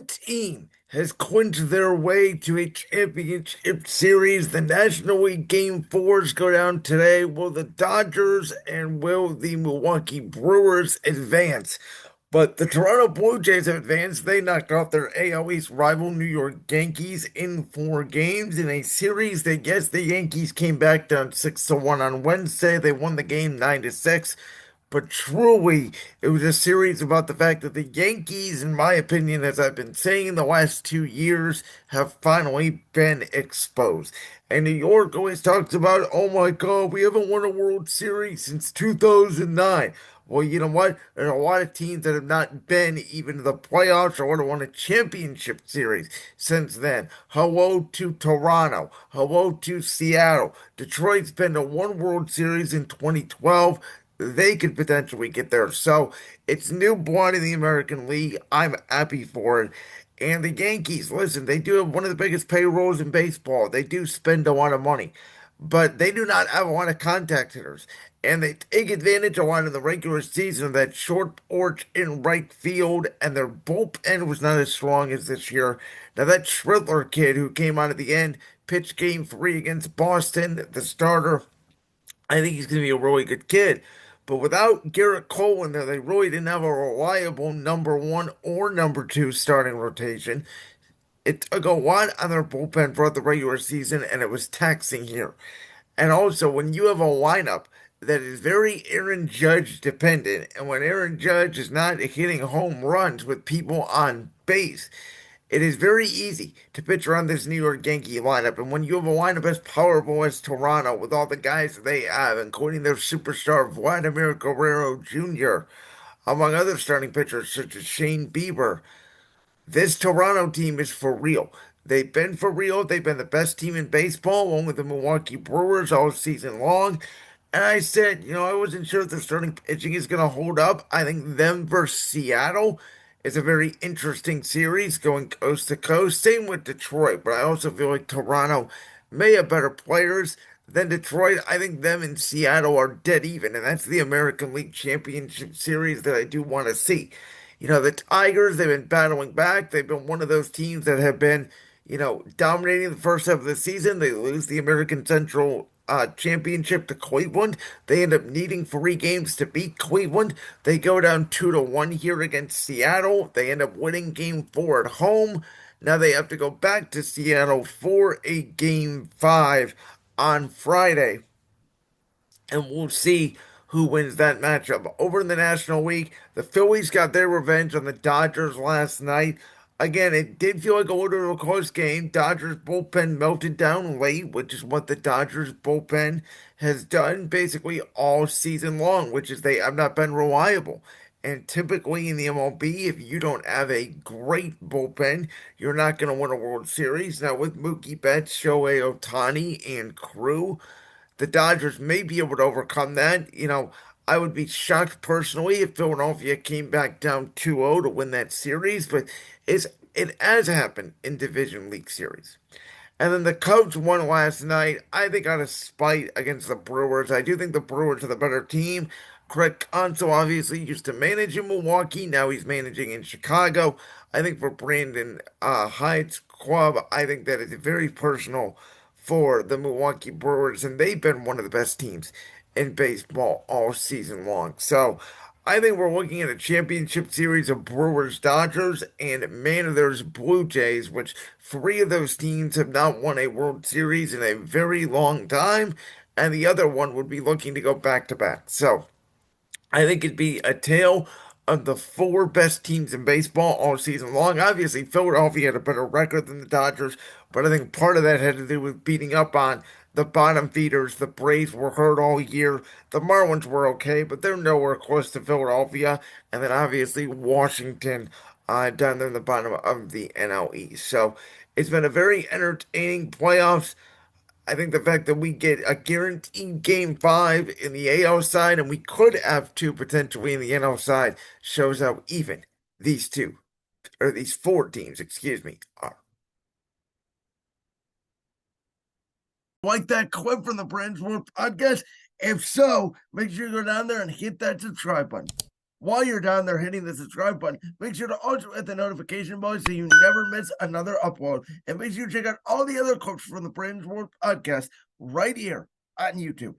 Team has clinched their way to a championship series. The National League Game 4's go down today. Will the Dodgers and will the Milwaukee Brewers advance? But the Toronto Blue Jays have advanced. They knocked off their AL East rival New York Yankees in 4 games in a series that, yes, the Yankees came back down 6-1 on Wednesday. They won the game 9-6. But truly, it was a series about the fact that the Yankees, in my opinion, as I've been saying the last 2 years, have finally been exposed. And New York always talks about, oh my God, we haven't won a World Series since 2009. Well, you know what? There's a lot of teams that have not been even to the playoffs or would have won a championship series since then. Hello to Toronto. Hello to Seattle. Detroit's been to one World Series in 2012. They could potentially get there. So it's new blood in the American League. I'm happy for it. And the Yankees, listen, they do have one of the biggest payrolls in baseball. They do spend a lot of money, but they do not have a lot of contact hitters. And they take advantage a lot in the regular season of that short porch in right field, and their bullpen was not as strong as this year. Now, that Schridler kid who came out at the end pitched game 3 against Boston, the starter. I think he's going to be a really good kid. But without Garrett Cole in there, they really didn't have a reliable number one or number two starting rotation. It took a lot on their bullpen throughout the regular season, and it was taxing here. And also, when you have a lineup that is very Aaron Judge dependent, and when Aaron Judge is not hitting home runs with people on base, it is very easy to pitch around this New York Yankee lineup. And when you have a lineup as powerful as Toronto, with all the guys that they have, including their superstar Vladimir Guerrero Jr., among other starting pitchers such as Shane Bieber, this Toronto team is for real. They've been for real. They've been the best team in baseball, along with the Milwaukee Brewers all season long. And I said, I wasn't sure if the starting pitching is going to hold up. I think them versus Seattle is a very interesting series going coast to coast. Same with Detroit, but I also feel like Toronto may have better players than Detroit. I think them and Seattle are dead even, and that's the American League Championship Series that I do want to see. The Tigers, they've been battling back. They've been one of those teams that have been, dominating the first half of the season. They lose the American Central championship to Cleveland. They end up needing 3 games to beat Cleveland. They go down 2-1 here against Seattle. They end up winning game 4 at home. Now they have to go back to Seattle for a game 5 on Friday, and we'll see who wins that matchup. Over in the National League, the Phillies got their revenge on the Dodgers last night. Again, it did feel like a little bit of a close game. Dodgers bullpen melted down late, which is what the Dodgers bullpen has done basically all season long, which is they have not been reliable. And typically in the MLB, if you don't have a great bullpen, you're not going to win a World Series. Now, with Mookie Betts, Shohei Ohtani, and crew, the Dodgers may be able to overcome that. I would be shocked personally if Philadelphia came back down 2-0 to win that series, but it has happened in Division League series. And then the Cubs won last night, I think out of spite against the Brewers. I do think the Brewers are the better team. Craig Counsell obviously used to manage in Milwaukee. Now he's managing in Chicago. I think for Brandon Hyde's club, I think that is very personal for the Milwaukee Brewers, and they've been one of the best teams in baseball all season long. So I think we're looking at a championship series of Brewers Dodgers and Mariners Blue Jays, which 3 of those teams have not won a World Series in a very long time, and the other one would be looking to go back to back. So I think it'd be a tale of the 4 best teams in baseball all season long. Obviously, Philadelphia had a better record than the Dodgers, but I think part of that had to do with beating up on the bottom feeders. The Braves were hurt all year. The Marlins were okay, but they're nowhere close to Philadelphia. And then obviously Washington down there in the bottom of the NL East. So it's been a very entertaining playoffs. I think the fact that we get a guaranteed game 5 in the AL side, and we could have 2 potentially in the NL side, shows how even these 2, or these 4 teams, excuse me, are. Like that clip from the Brandsworth podcast? If so, make sure you go down there and hit that subscribe button. While you're down there hitting the subscribe button, make sure to also hit the notification bell so you never miss another upload. And make sure you check out all the other clips from the Brains World podcast right here on YouTube.